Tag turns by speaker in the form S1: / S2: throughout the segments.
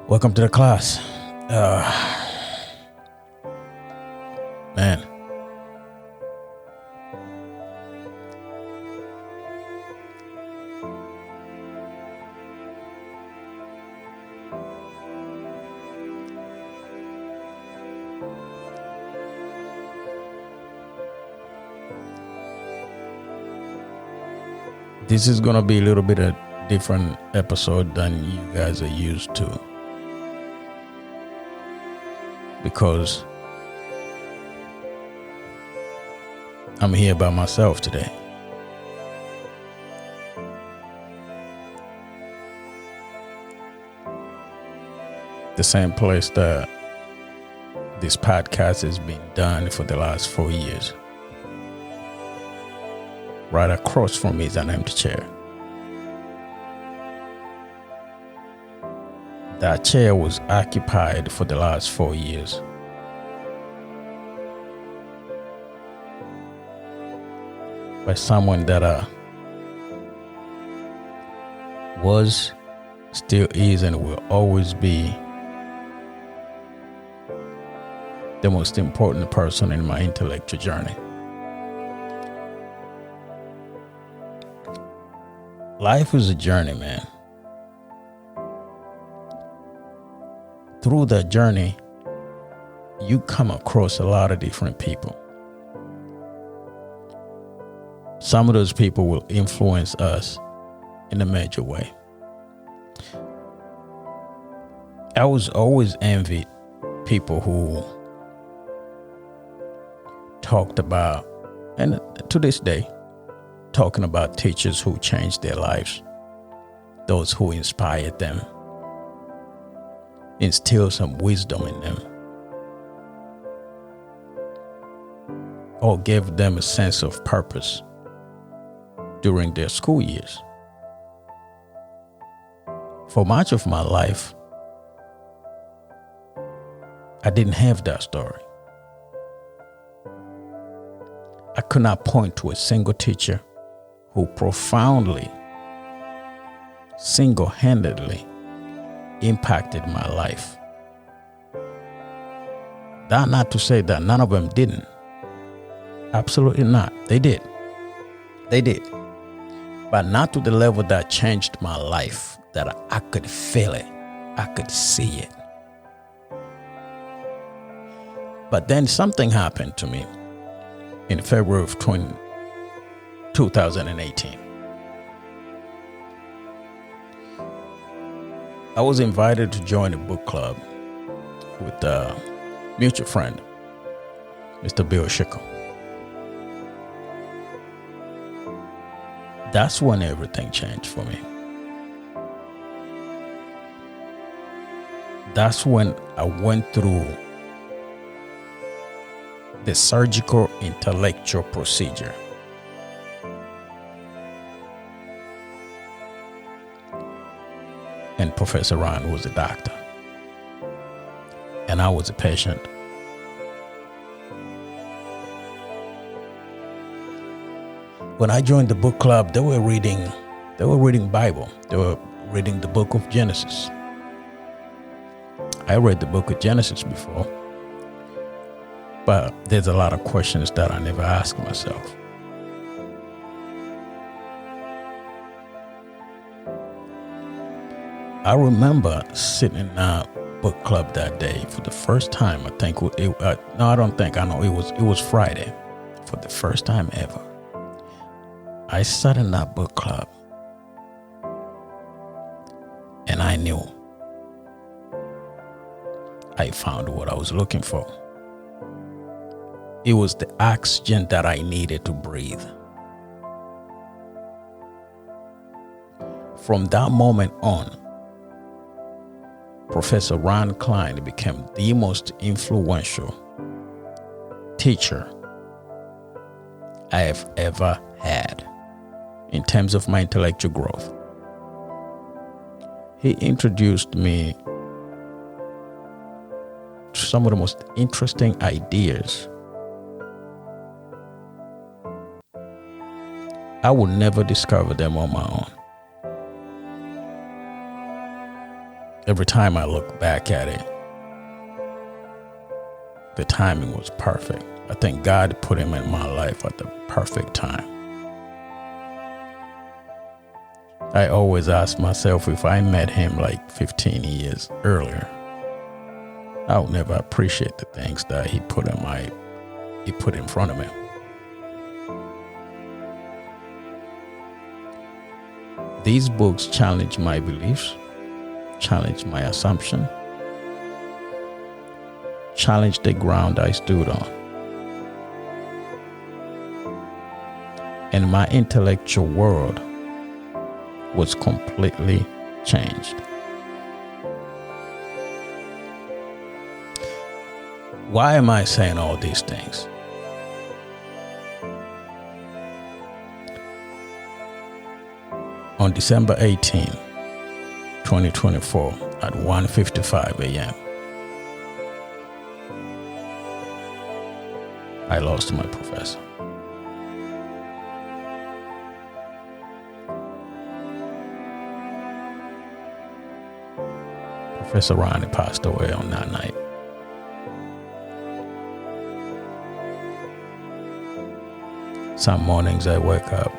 S1: Welcome to the class. Man. This is going to be a little bit of different episode than you guys are used to. Because I'm here by myself today. The same place that this podcast has been done for the last 4 years. Right across from me is an empty chair. That chair was occupied for the last 4 years. By someone that was, still is, and will always be the most important person in my intellectual journey. Life is a journey, man. Through that journey, you come across a lot of different people. Some of those people will influence us in a major way. I was always envied people who talked about, and to this day, talking about teachers who changed their lives, those who inspired them, instilled some wisdom in them, or gave them a sense of purpose during their school years. For much of my life, I didn't have that story. I could not point to a single teacher who profoundly, single-handedly impacted my life. That not to say that none of them didn't. Absolutely not. They did. But not to the level that changed my life, that I could feel it. I could see it. But then something happened to me in February of 2018. I was invited to join a book club with a mutual friend, Mr. Bill Schickel. That's when everything changed for me. That's when I went through the surgical intellectual procedure. And Professor Ron was a doctor. And I was a patient. When I joined the book club, they were reading Bible. They were reading the book of Genesis. I read the book of Genesis before, but there's a lot of questions that I never asked myself. I remember sitting in a book club that day for the first time. I know it was Friday for the first time ever. I sat in that book club and I knew I found what I was looking for. It was the oxygen that I needed to breathe. From that moment on, Professor Ron Cline became the most influential teacher I have ever had in terms of my intellectual growth. He introduced me to some of the most interesting ideas I would never discover them on my own. every time I look back at it, the timing was perfect. I think God put him in my life at the perfect time. I always ask myself, if I met him like 15 years earlier, I would never appreciate the things that he put in front of me. These books challenge my beliefs, challenge my assumption, challenge the ground I stood on. And my intellectual world was completely changed. Why am I saying all these things? On December 18, 2024 at 1:55 a.m., I lost my professor. Professor Ronnie passed away on that night. Some mornings I wake up,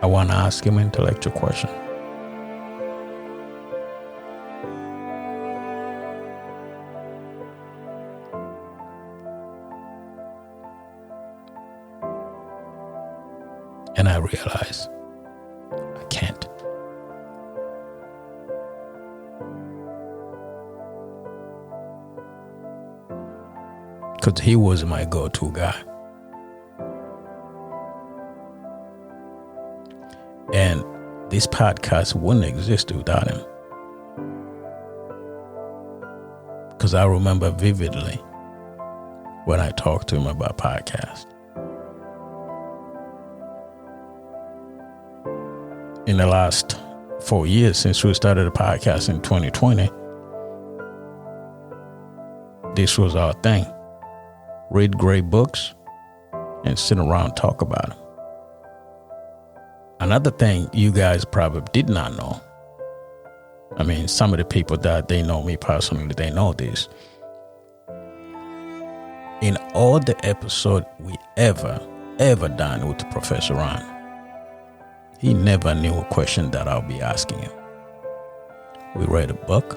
S1: I want to ask him an intellectual question. And I realize I can't. Because he was my go-to guy. And this podcast wouldn't exist without him. Because I remember vividly when I talked to him about podcast. In the last 4 years since we started the podcast in 2020, this was our thing. Read great books and sit around and talk about them. Another thing you guys probably did not know. I mean, some of the people that they know me personally, they know this. In all the episodes we ever done with Professor Ron, he never knew a question that I'll be asking him. We read a book,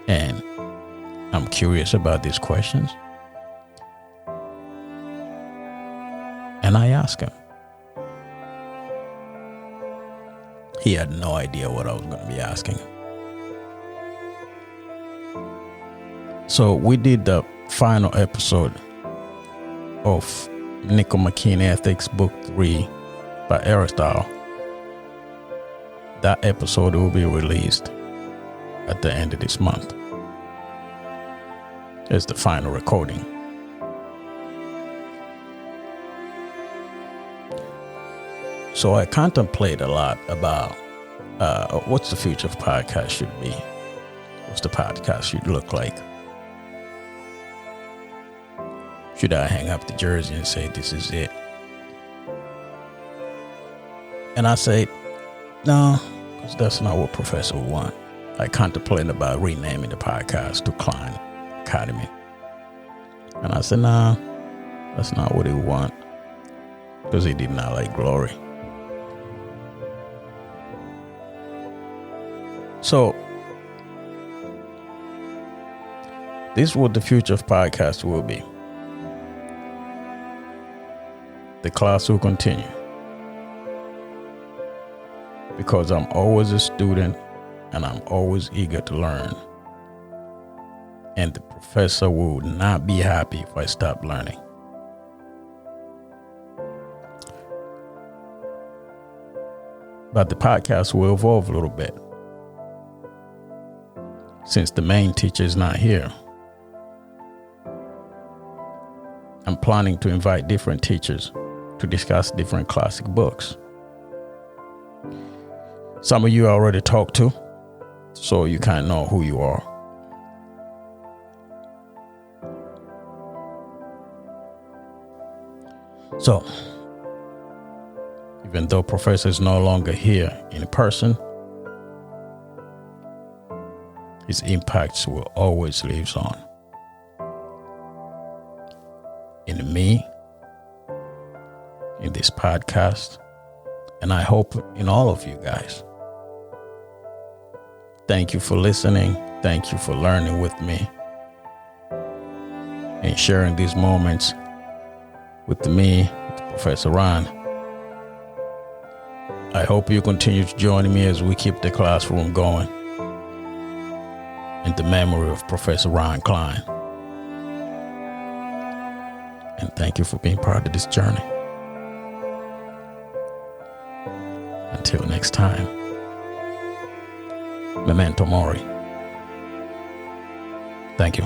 S1: and I'm curious about these questions, and I ask him. He had no idea what I was going to be asking him. So we did the final episode of Nico McKean Ethics, Book 3 by Aristotle. That episode will be released at the end of this month. It's the final recording. So I contemplate a lot about what's the future of podcast should be. What's the podcast should look like? Should I hang up the jersey and say this is it? And I say, no, because that's not what Professor would want. I contemplate about renaming the podcast to Cline Academy. And I said, nah, that's not what he would want, because he did not like glory. So this is what the future of podcasts will be. The class will continue, because I'm always a student and I'm always eager to learn. And the professor will not be happy if I stop learning. But the podcast will evolve a little bit. Since the main teacher is not here, I'm planning to invite different teachers to discuss different classic books. Some of you I already talked to, so you kind of know who you are. So, Even though Professor is no longer here in person, his impacts will always live on in me, in this podcast, and I hope in all of you guys. Thank you for listening. Thank you for learning with me and sharing these moments with me, with Professor Ron. I hope you continue to join me as we keep the classroom going in the memory of Professor Ron Cline. And thank you for being part of this journey. Until next time, Memento Mori. Thank you.